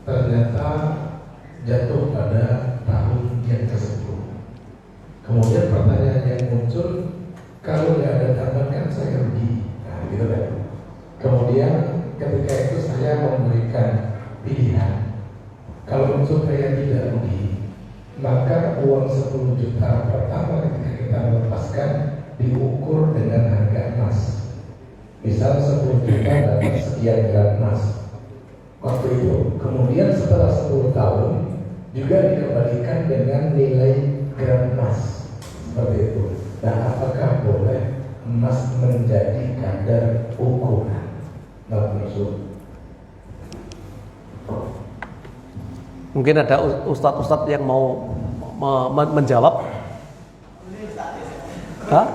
ternyata jatuh pada tahun yang ke-10. Kemudian pertanyaan yang muncul, kalau nggak ada tambahan kan saya rugi, nah gitu kan. Kemudian ketika itu saya memberikan pilihan, kalau supaya tidak rugi, maka uang 10 juta pertama ketika kita melepaskan diukur dengan harga emas. Misal 10 juta dapat sekian gram emas waktu itu. Kemudian setelah 10 tahun juga dikembalikan dengan nilai gram emas seperti itu. Dan apakah boleh emas menjadi kadar ukuran? Mungkin ada ustadz-ustadz yang mau menjawab. Hah?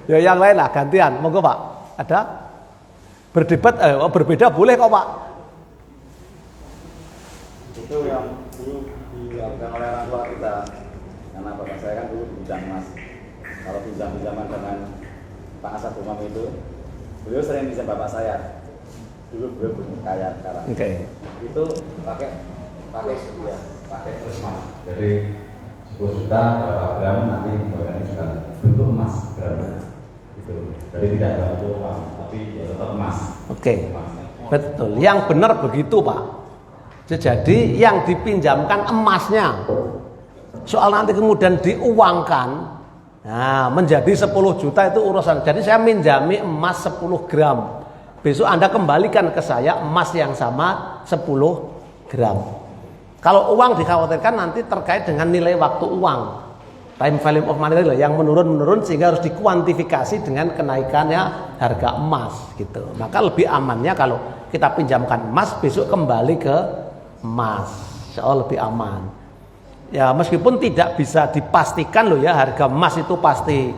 Ya yang lain lah gantian, monggo Pak. Ada berdebat, berbeda boleh kok Pak. Itu yang dulu dilakukan oleh orang tua kita, karena bapak saya kan dulu di bidang emas. Kalau pinjam-pinjaman dengan Pak Asad Umam itu, beliau sering pinjam bapak saya. Dulu beliau belum kaya sekarang. Oke. Itu pakai terus emas. Jadi 10 juta berapa gram nanti dibagi juga bentuk emas gramnya. Gitu. Jadi tidak ada bentuk uang, tapi ya tetap emas. Oke. Betul. Yang benar begitu Pak. Jadi yang dipinjamkan emasnya. Soal nanti kemudian diuangkan, nah menjadi 10 juta itu urusan. Jadi saya minjami emas 10 gram. Besok Anda kembalikan ke saya emas yang sama 10 gram. Kalau uang dikhawatirkan nanti terkait dengan nilai waktu uang, time value of money yang menurun sehingga harus dikuantifikasi dengan kenaikannya harga emas gitu. Maka lebih amannya kalau kita pinjamkan emas besok kembali ke emas, soal lebih aman. Ya meskipun tidak bisa dipastikan loh ya harga emas itu pasti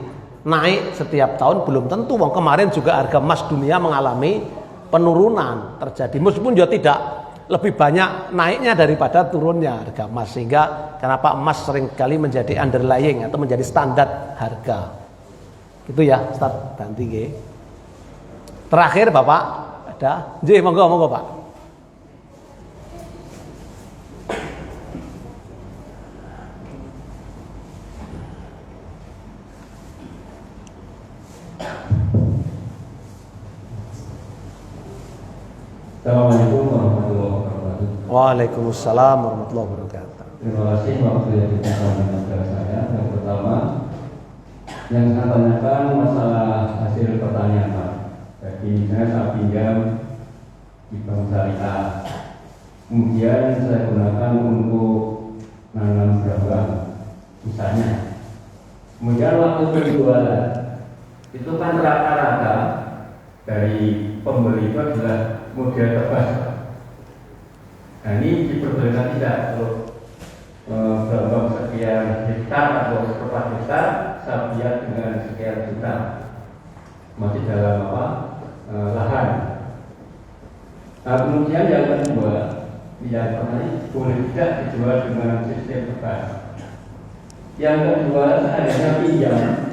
naik setiap tahun, belum tentu. Wong kemarin juga harga emas dunia mengalami penurunan terjadi, meskipun juga tidak lebih banyak naiknya daripada turunnya harga emas, sehingga kenapa emas seringkali menjadi underlying atau menjadi standar harga. Gitu ya Ustaz Banti nggih. Terakhir Bapak ada? Nggih, monggo Pak. Assalamualaikum warahmatullahi wabarakatuh. Waalaikumsalam warahmatullahi wabarakatuh. Terima kasih waktu yang diberikan kepada saya. Yang pertama, yang saya tanyakan masalah hasil pertanian Pak. Jadi misalnya saya pinjam di bank syariah, kemudian saya gunakan untuk nanam gabah, misalnya. Kemudian waktu penjualan itu kan rata-rata dari pembeli itu adalah model tebas. Nah ini diperbolehkan tidak kalau gabah sekian hektar atau seperempat hektar saya biar dengan sekian juta masih dalam lahan. Nah kemudian yang kedua tidak pernah boleh tidak dijual dengan sistem tebas. Yang kedua hanya pinjam.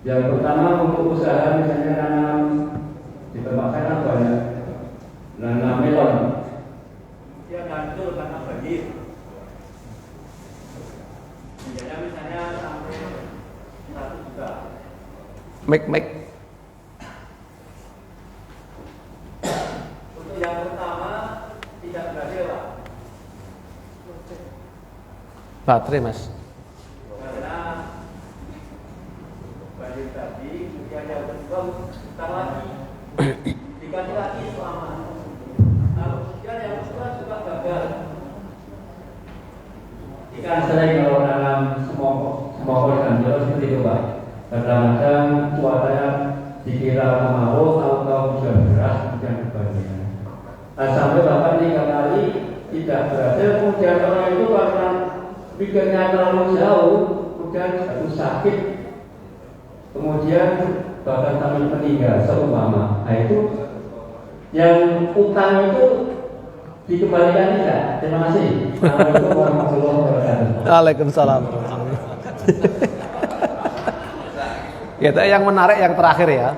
Yang pertama untuk usaha misalnya nanam di tempat saya banyak nanam melon. Ya hancur karena banjir. Misalnya sampai 1 juta. Make. Untuk yang pertama tidak berhasil Pak. Baterai Mas. Karena banjir tadi, kemudian yang kedua bukan lagi dikasih lagi selama. Nah, kemudian yang kedua juga gagal. Ikan sering kalau nanam semokol dan jeruk seperti itu Pak. Kadang-kadang cuacanya dikira kemarau, tahu-tahu hujan deras, kemudian kebanjiran. Nah, sampai bahkan 3 kali tidak berhasil, kemudian orang itu karena pikirnya terlalu jauh, kemudian jatuh sakit, kemudian bahkan sampai meninggal seumpama. Nah itu yang utang itu dikembalikan tidak? Terima kasih. Assalamualaikum warahmatullahi wabarakatuh. Waalaikumsalam. Ya, yang menarik yang terakhir ya.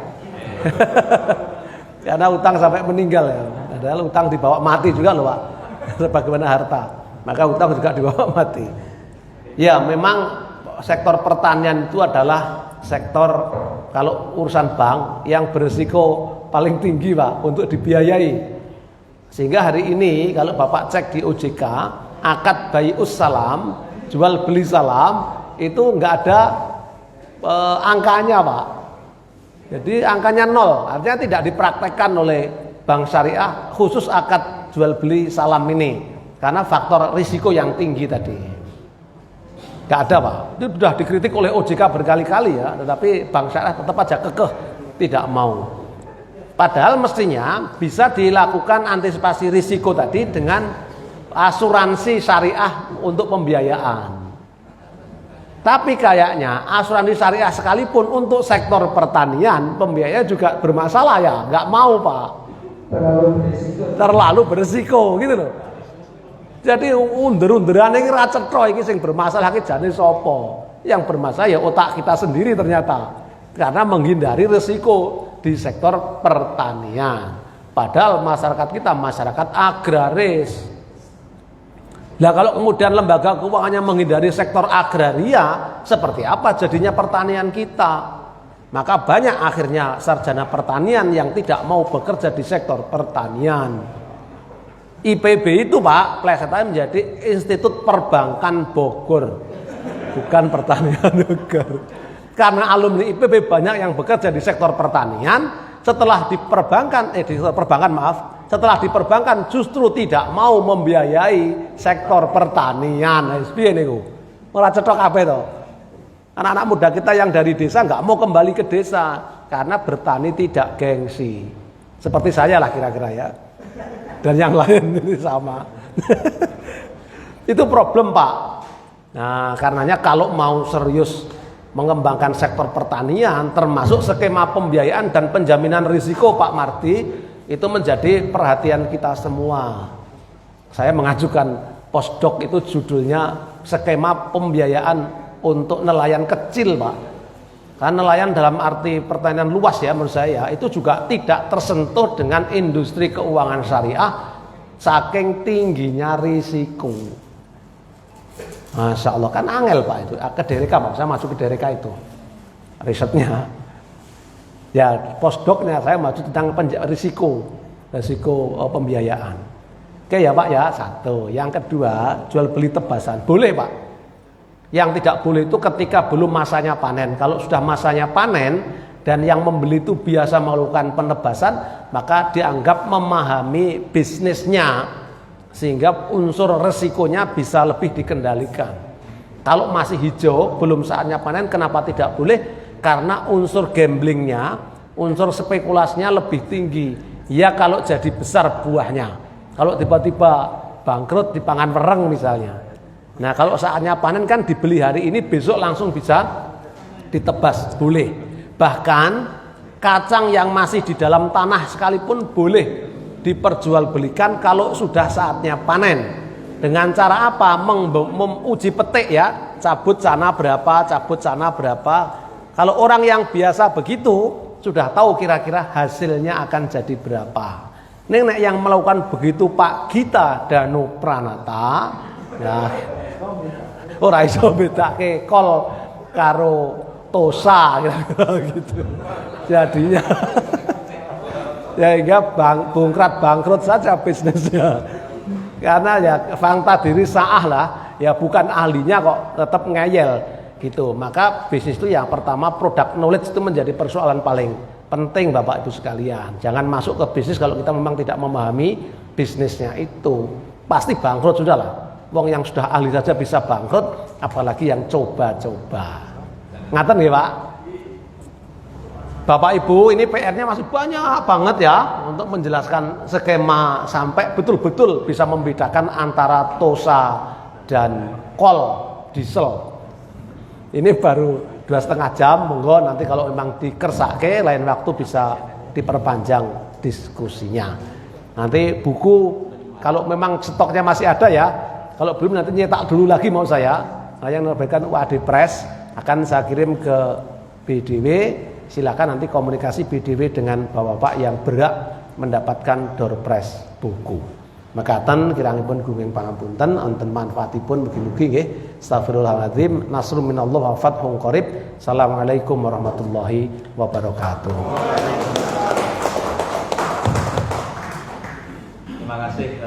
Karena utang sampai meninggal ya. Padahal utang dibawa mati juga loh Pak. Sebagaimana harta. Maka utang juga dibawa mati. Ya, memang sektor pertanian itu adalah sektor kalau urusan bank yang berisiko paling tinggi Pak untuk dibiayai. Sehingga hari ini kalau Bapak cek di OJK, akad bai'us salam, jual beli salam itu enggak ada angkanya Pak. Jadi angkanya 0, artinya tidak dipraktekkan oleh bank syariah khusus akad jual beli salam ini karena faktor risiko yang tinggi tadi. Enggak ada Pak. Itu sudah dikritik oleh OJK berkali-kali ya, tetapi bank syariah tetap aja kekeh tidak mau. Padahal mestinya bisa dilakukan antisipasi risiko tadi dengan asuransi syariah untuk pembiayaan. Tapi kayaknya asuransi syariah sekalipun untuk sektor pertanian pembiayaan juga bermasalah ya, nggak mau Pak. Terlalu berisiko gitu loh. Jadi under-underan ini ra cetha iki sing bermasalah iki jane sapa? Yang bermasalah ya otak kita sendiri ternyata. Karena menghindari risiko di sektor pertanian. Padahal masyarakat kita masyarakat agraris. Nah kalau kemudian lembaga keuangannya menghindari sektor agraria, seperti apa jadinya pertanian kita? Maka banyak akhirnya sarjana pertanian yang tidak mau bekerja di sektor pertanian. IPB itu Pak, plesetannya menjadi Institut Perbankan Bogor, bukan Pertanian Bogor. Karena alumni IPB banyak yang bekerja di sektor pertanian, setelah di sektor perbankan setelah di perbankan justru tidak mau membiayai sektor pertanian. Piye niku? Ora cetha kabeh to. Anak-anak muda kita yang dari desa nggak mau kembali ke desa karena bertani tidak gengsi. Seperti saya lah kira-kira ya. Dan yang lain ini sama. Itu problem Pak. Nah karenanya kalau mau serius mengembangkan sektor pertanian termasuk skema pembiayaan dan penjaminan risiko Pak Mardi itu menjadi perhatian kita semua. Saya mengajukan postdoc itu judulnya skema pembiayaan untuk nelayan kecil Pak. Karena nelayan dalam arti pertanian luas ya menurut saya itu juga tidak tersentuh dengan industri keuangan syariah saking tingginya risiko. Masya Allah kan angel Pak itu ke Dereka Pak, saya masuk ke Dereka itu risetnya. Ya postdocnya saya maju tentang risiko. resiko pembiayaan. Oke ya Pak ya, satu. Yang kedua, jual beli tebasan. Boleh Pak. Yang tidak boleh itu ketika belum masanya panen. Kalau sudah masanya panen dan yang membeli itu biasa melakukan penebasan, maka dianggap memahami bisnisnya sehingga unsur resikonya bisa lebih dikendalikan. Kalau masih hijau, belum saatnya panen, kenapa tidak boleh? Karena unsur gamblingnya, unsur spekulasinya lebih tinggi. Ya kalau jadi besar buahnya. Kalau tiba-tiba bangkrut dipangan wereng misalnya. Nah kalau saatnya panen kan dibeli hari ini, besok langsung bisa ditebas, boleh. Bahkan kacang yang masih di dalam tanah sekalipun boleh diperjualbelikan kalau sudah saatnya panen. Dengan cara apa? Menguji petik ya, cabut sana berapa, cabut sana berapa. Kalau orang yang biasa begitu sudah tahu kira-kira hasilnya akan jadi berapa. Nek yang melakukan begitu Pak Gita Danu Pranata, ya, ora iso bedake kol karo tosa kira-kira gitu. Jadinya ya bangkrut saja bisnisnya. Karena ya fakta diri sa'ah lah, ya bukan ahlinya kok tetap ngeyel gitu. Maka bisnis itu yang pertama product knowledge itu menjadi persoalan paling penting Bapak Ibu sekalian. Jangan masuk ke bisnis kalau kita memang tidak memahami bisnisnya itu. Pasti bangkrut sudah lah. Wong yang sudah ahli saja bisa bangkrut, apalagi yang coba-coba. Ngaten nggih Pak? Bapak Ibu, ini PR-nya masih banyak banget ya untuk menjelaskan skema sampai betul-betul bisa membedakan antara tosa dan kol diesel. Ini baru 2,5 jam, monggo nanti kalau memang dikersake lain waktu bisa diperpanjang diskusinya. Nanti buku kalau memang stoknya masih ada ya, kalau belum nanti nyetak dulu lagi mau saya. Yang menerbitkan UAD Press akan saya kirim ke BDW. Silakan nanti komunikasi BDW dengan bapak-bapak yang berhak mendapatkan door prize buku. Mekaten kirangipun gunging pangapunten wonten manfaatipun mugi-mugi nggih. Astagfirullahaladzim. Nasrun minallah wa fathun qarib. Assalamualaikum warahmatullahi wabarakatuh. Terima kasih.